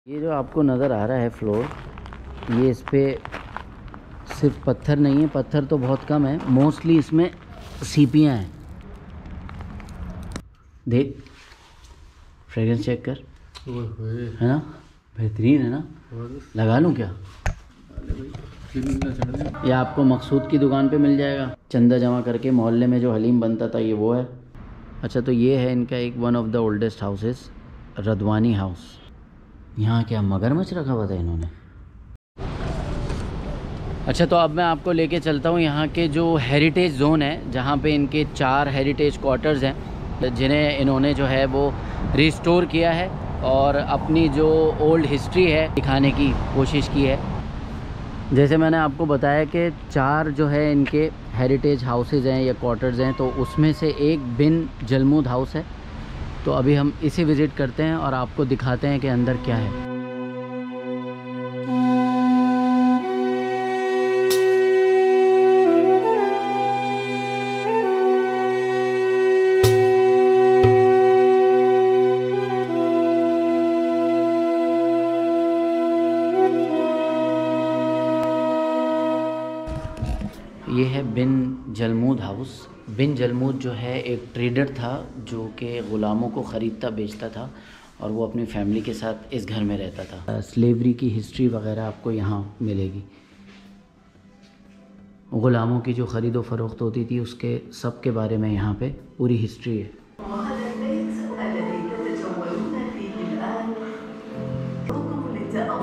ये जो आपको नज़र आ रहा है फ्लोर, ये इस पे सिर्फ पत्थर नहीं है, पत्थर तो बहुत कम है, मोस्टली इसमें सीपियाँ हैं। देख, फ्रेगरेंस चेक कर, है ना, बेहतरीन है ना, लगा लूँ क्या? ये आपको मकसूद की दुकान पे मिल जाएगा। चंदा जमा करके मोहल्ले में जो हलीम बनता था, ये वो है। अच्छा, तो ये है इनका एक one of the oldest houses, Radwani house. यहाँ क्या मगरमच्छ रखा हुआ था इन्होंने। अच्छा, तो अब मैं आपको लेके चलता हूँ यहाँ के जो हेरिटेज जोन है, जहाँ पे इनके 4 हेरिटेज क्वार्टर्स हैं, जिन्हें इन्होंने जो है वो रिस्टोर किया है और अपनी जो ओल्ड हिस्ट्री है दिखाने की कोशिश की है। जैसे मैंने आपको बताया कि 4 जो है इनके हेरिटेज हाउसेज हैं या क्वार्टर्स हैं, तो उसमें से एक बिन जलमूद हाउस है। तो अभी हम इसे विज़िट करते हैं और आपको दिखाते हैं कि अंदर क्या है। ये है बिन जलमूद हाउस। बिन जलमूद जो है एक ट्रेडर था जो कि ग़ुलामों को ख़रीदता बेचता था और वो अपनी फैमिली के साथ इस घर में रहता था। स्लेवरी की हिस्ट्री वगैरह आपको यहाँ मिलेगी। ग़ुलामों की जो ख़रीदो फ़रोख्त होती थी उसके सब के बारे में यहाँ पे पूरी हिस्ट्री है।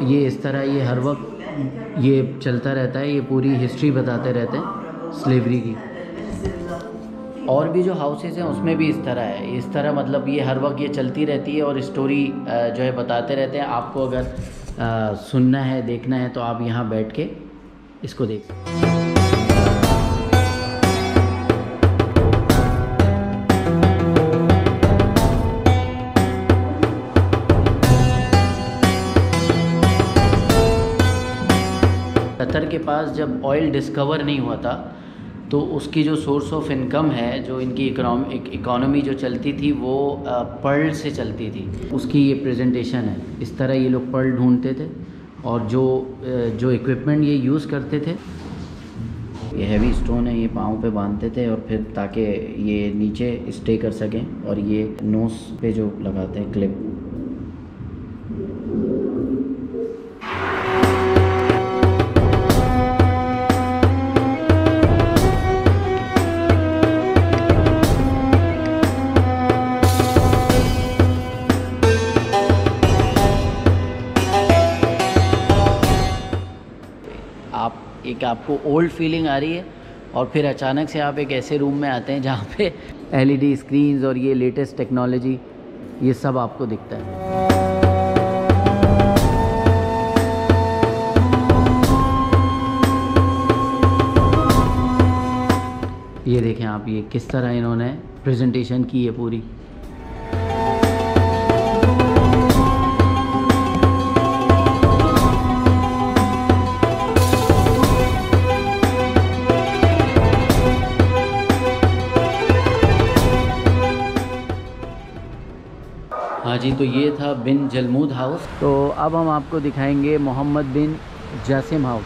ये इस तरह ये हर वक्त ये चलता रहता है, ये पूरी हिस्ट्री बताते रहते हैं स्लेवरी की। और भी जो हाउसेस हैं उसमें भी इस तरह है, इस तरह मतलब ये हर वक्त ये चलती रहती है और स्टोरी जो है बताते रहते हैं। आपको अगर सुनना है, देखना है, तो आप यहाँ बैठ के इसको देख सकते हैं। कतर के पास जब ऑयल डिस्कवर नहीं हुआ था तो उसकी जो सोर्स ऑफ इनकम है, जो इनकी इकोनॉमी जो चलती थी वो पर्ल से चलती थी। उसकी ये प्रेजेंटेशन है। इस तरह ये लोग पर्ल ढूंढते थे और जो इक्विपमेंट ये यूज़ करते थे, ये हैवी स्टोन है, ये पाँव पे बांधते थे और फिर ताकि ये नीचे स्टे कर सकें। और ये नोस पे जो लगाते हैं क्लिप, एक आपको ओल्ड फीलिंग आ रही है और फिर अचानक से आप एक ऐसे रूम में आते हैं जहाँ पे एलईडी स्क्रीन्स और ये लेटेस्ट टेक्नोलॉजी, ये सब आपको दिखता है। ये देखें आप, ये किस तरह इन्होंने प्रेजेंटेशन की है पूरी। हाँ जी, तो ये था बिन जलमूद हाउस। तो अब हम आपको दिखाएंगे मोहम्मद बिन जासिम हाउस।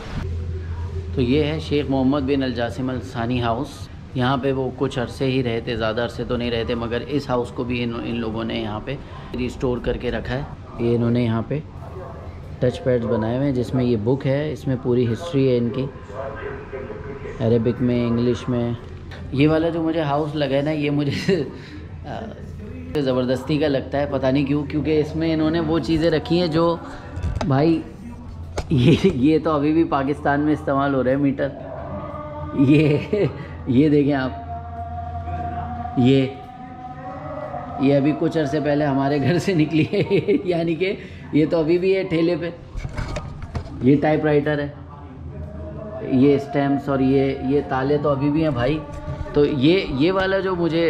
तो ये है शेख मोहम्मद बिन अल जासिम अल सानी हाउस। यहाँ पे वो कुछ अरसे ही रहते, ज़्यादा अरसे तो नहीं रहते, मगर इस हाउस को भी इन लोगों ने यहाँ पे रिस्टोर करके रखा है। ये इन्होंने यहाँ पे टच पैड्स बनाए हुए हैं जिसमें ये बुक है, इसमें पूरी हिस्ट्री है इनकी, अरेबिक में, इंग्लिश में। ये वाला जो मुझे हाउस लगा है ना, ये मुझे ज़बरदस्ती का लगता है, पता नहीं क्यों, क्योंकि इसमें इन्होंने वो चीज़ें रखी हैं जो भाई ये तो अभी भी पाकिस्तान में इस्तेमाल हो रहा है मीटर। ये देखें आप, ये अभी कुछ अरसे पहले हमारे घर से निकली है यानी कि ये तो अभी भी है ठेले पे। ये टाइपराइटर है, ये स्टैम्प्स और ये ताले तो अभी भी हैं भाई। तो ये वाला जो मुझे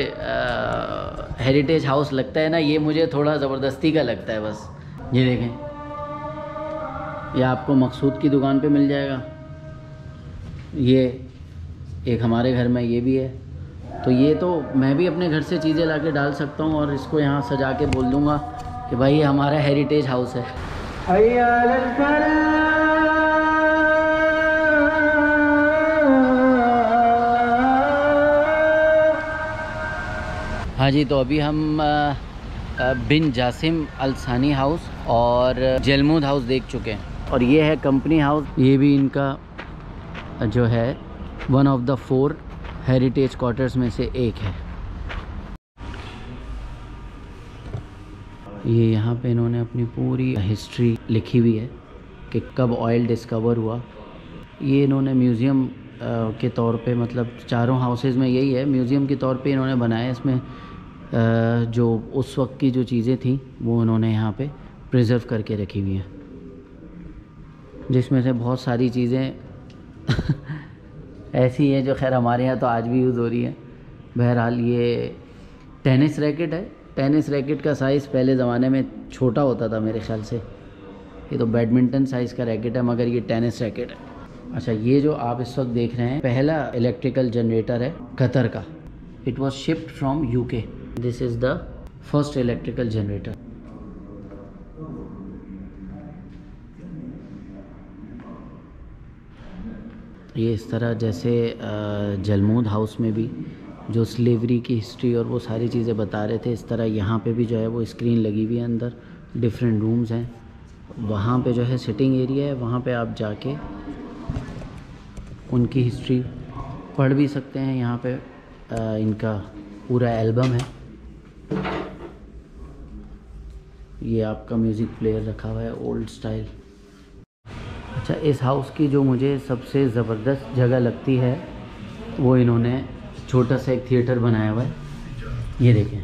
हेरिटेज हाउस लगता है ना, ये मुझे थोड़ा ज़बरदस्ती का लगता है बस। ये देखें, ये आपको मकसूद की दुकान पे मिल जाएगा। ये एक हमारे घर में ये भी है। तो ये तो मैं भी अपने घर से चीज़ें ला के डाल सकता हूँ और इसको यहाँ सजा के बोल दूँगा कि भाई ये हमारा हेरिटेज हाउस है। हाँ जी, तो अभी हम बिन जासिम अल सानी हाउस और जलमूद हाउस देख चुके हैं, और ये है कंपनी हाउस। ये भी इनका जो है one of the 4 heritage quarters में से एक है। ये यहाँ पे इन्होंने अपनी पूरी हिस्ट्री लिखी हुई है कि कब ऑयल डिस्कवर हुआ। ये इन्होंने म्यूज़ियम के तौर पे, मतलब चारों हाउसेस में यही है, म्यूज़ियम के तौर पे इन्होंने बनाया। इसमें जो उस वक्त की जो चीज़ें थी वो इन्होंने यहाँ पे प्रिजर्व करके रखी हुई हैं, जिसमें से बहुत सारी चीज़ें ऐसी हैं जो खैर हमारे यहाँ तो आज भी यूज़ हो रही है। बहरहाल ये टेनिस रैकेट है। टेनिस रैकेट का साइज़ पहले ज़माने में छोटा होता था मेरे ख्याल से। ये तो बैडमिंटन साइज़ का रैकेट है, मगर ये टेनिस रैकेट है। अच्छा, ये जो आप इस वक्त देख रहे हैं पहला इलेक्ट्रिकल जनरेटर है कतर का। It was shipped from UK. This is the first electrical generator. ये इस तरह जैसे जलमूद हाउस में भी जो स्लेवरी की हिस्ट्री और वो सारी चीज़ें बता रहे थे, इस तरह यहाँ पे भी जो है वो स्क्रीन लगी हुई है। अंदर डिफरेंट रूम्स हैं। वहाँ पे जो है सिटिंग एरिया है, वहाँ पे आप जाके उनकी हिस्ट्री पढ़ भी सकते हैं। यहाँ पे इनका पूरा एल्बम है। ये आपका म्यूज़िक प्लेयर रखा हुआ है ओल्ड स्टाइल। अच्छा, इस हाउस की जो मुझे सबसे ज़बरदस्त जगह लगती है वो इन्होंने छोटा सा एक थिएटर बनाया हुआ है। ये देखें।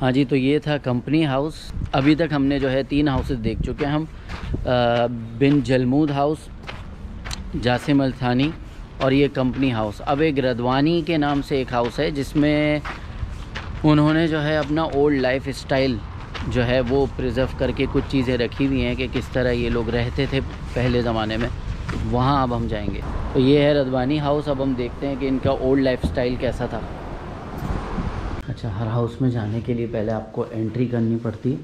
हाँ जी, तो ये था कंपनी हाउस। अभी तक हमने जो है 3 हाउसेस देख चुके हैं हम। बिन जलमूद हाउस, जासिम अल थानी और ये कंपनी हाउस। अब एक रदवानी के नाम से एक हाउस है जिसमें उन्होंने जो है अपना ओल्ड लाइफ स्टाइल जो है वो प्रिजर्व करके कुछ चीज़ें रखी हुई हैं कि किस तरह ये लोग रहते थे पहले ज़माने में। वहाँ अब हम जाएंगे। तो ये है रदवानी हाउस। अब हम देखते हैं कि इनका ओल्ड लाइफ स्टाइल कैसा था। अच्छा, हर हाउस में जाने के लिए पहले आपको एंट्री करनी पड़ती है।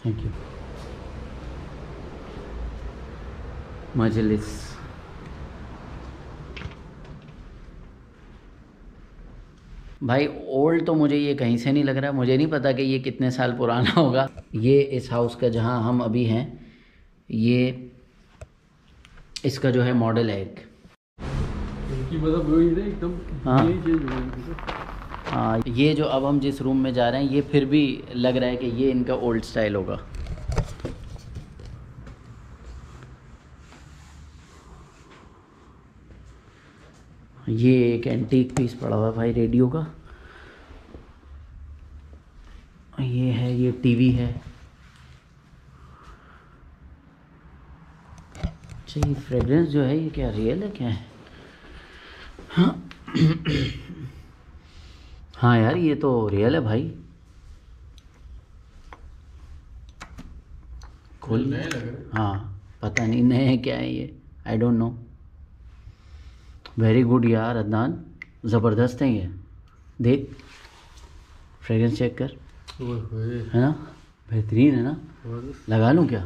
Thank you. मजलिस। भाई ओल्ड तो मुझे ये कहीं से नहीं लग रहा। मुझे नहीं पता कि ये कितने साल पुराना होगा। ये इस हाउस का जहाँ हम अभी हैं, ये इसका जो है मॉडल है एक। मतलब वही है एकदम। हाँ, ये जो अब हम जिस रूम में जा रहे हैं ये फिर भी लग रहा है कि ये इनका ओल्ड स्टाइल होगा। ये एक एंटीक पीस पड़ा हुआ है भाई रेडियो का। ये है, ये टीवी है। अच्छा, ये फ्रेगरेंस जो है ये क्या रियल है क्या है? हाँ हाँ यार, ये तो रियल है भाई। खोल। नए लग रहे। हाँ, पता नहीं नए हैं क्या है ये, I don't know. Very good यार अदनान, ज़बरदस्त है ये। देख, फ्रेगरेंस चेक कर, है ना? बेहतरीन है ना? लगा लूँ क्या?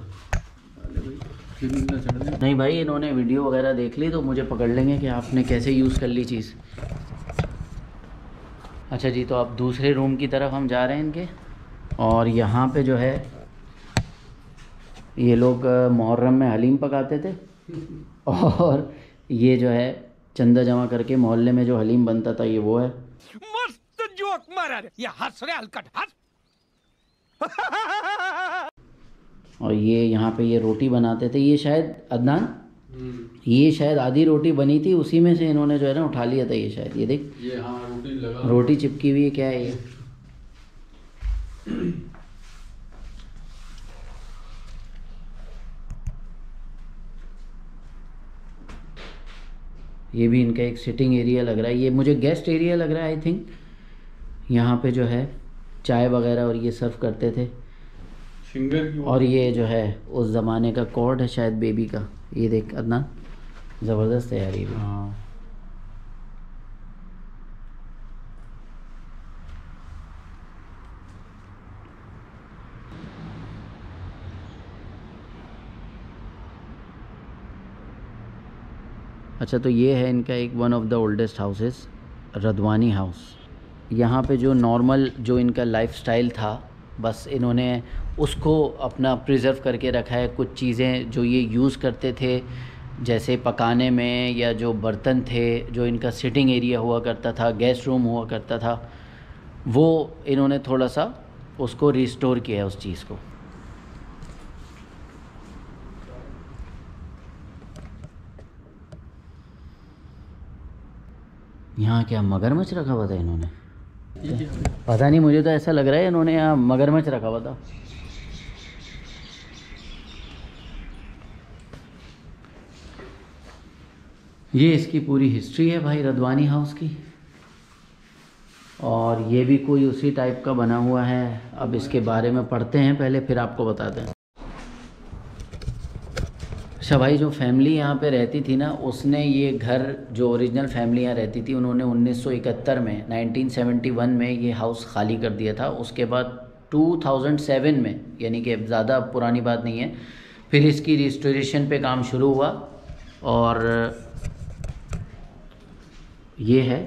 नहीं भाई, इन्होंने वीडियो वगैरह देख ली तो मुझे पकड़ लेंगे कि आपने कैसे यूज़ कर ली चीज़। अच्छा जी, तो अब दूसरे रूम की तरफ हम जा रहे हैं इनके। और यहाँ पे जो है ये लोग मुहर्रम में हलीम पकाते थे, और ये जो है चंदा जमा करके मोहल्ले में जो हलीम बनता था ये वो है। मस्त जोक मारा रे, ये हंस रहे हलकट हंस। और ये यहाँ पे ये रोटी बनाते थे, ये शायद अदनान ये शायद आधी रोटी बनी थी, उसी में से इन्होंने जो है ना उठा लिया था ये शायद। ये देख ये हाँ रोटी लगा, रोटी चिपकी हुई है, क्या है ये? ये भी इनका एक सिटिंग एरिया लग रहा है, ये मुझे गेस्ट एरिया लग रहा है आई थिंक। यहाँ पे जो है चाय वगैरह और ये सर्व करते थे। फिंगर की और ये जो है उस ज़माने का कॉर्ड है शायद बेबी का, ये देख अदनान ज़बरदस्त है यार ये भी। हाँ अच्छा, तो ये है इनका एक one of the oldest houses, Radwani house. यहाँ पे जो नॉर्मल जो इनका लाइफस्टाइल था, बस इन्होंने उसको अपना प्रिजर्व करके रखा है। कुछ चीज़ें जो ये यूज़ करते थे जैसे पकाने में, या जो बर्तन थे, जो इनका सिटिंग एरिया हुआ करता था, गेस्ट रूम हुआ करता था, वो इन्होंने थोड़ा सा उसको रिस्टोर किया है उस चीज़ को। यहाँ क्या मगरमच्छ रखा हुआ था इन्होंने? पता नहीं, मुझे तो ऐसा लग रहा है इन्होंने यहाँ मगरमच्छ रखा हुआ था। ये इसकी पूरी हिस्ट्री है भाई रदवानी हाउस की, और ये भी कोई उसी टाइप का बना हुआ है। अब इसके बारे में पढ़ते हैं पहले, फिर आपको बताते हैं। अच्छा भाई, जो फैमिली यहाँ पे रहती थी ना, उसने ये घर, जो ओरिजिनल फैमिली यहाँ रहती थी, उन्होंने 1971 में 1971 में ये हाउस खाली कर दिया था। उसके बाद 2007 में, यानी कि ज़्यादा पुरानी बात नहीं है, फिर इसकी रिस्टोरेशन पे काम शुरू हुआ। और ये है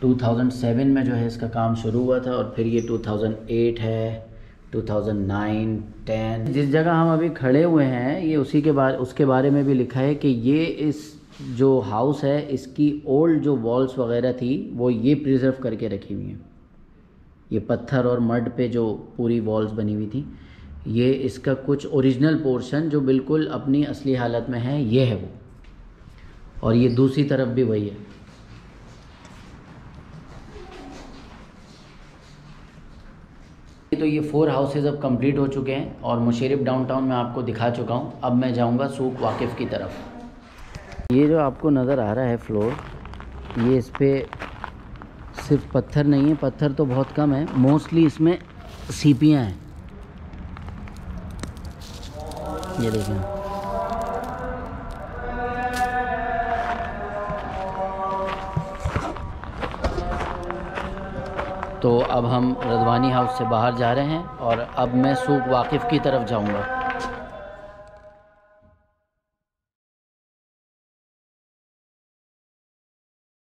2007 में जो है इसका काम शुरू हुआ था, और फिर ये 2008 है, 2009, 10। जिस जगह हम अभी खड़े हुए हैं ये उसके बारे में भी लिखा है कि ये इस जो हाउस है इसकी ओल्ड जो वॉल्स वगैरह थी वो ये प्रिजर्व करके रखी हुई हैं। ये पत्थर और मड पे जो पूरी वॉल्स बनी हुई थी, ये इसका कुछ ओरिजिनल पोर्शन जो बिल्कुल अपनी असली हालत में है, ये है वो। और ये दूसरी तरफ भी वही है। तो ये 4 हाउसेज अब कंप्लीट हो चुके हैं, और मुशर्रफ डाउनटाउन में आपको दिखा चुका हूँ। अब मैं जाऊँगा सूक वाकिफ़ की तरफ। ये जो आपको नज़र आ रहा है फ्लोर, ये इस पे सिर्फ पत्थर नहीं है, पत्थर तो बहुत कम है, मोस्टली इसमें सीपियाँ हैं। ये देखें, तो अब हम रदवानी हाउस से बाहर जा रहे हैं, और अब मैं सूक वाकिफ़ की तरफ जाऊंगा।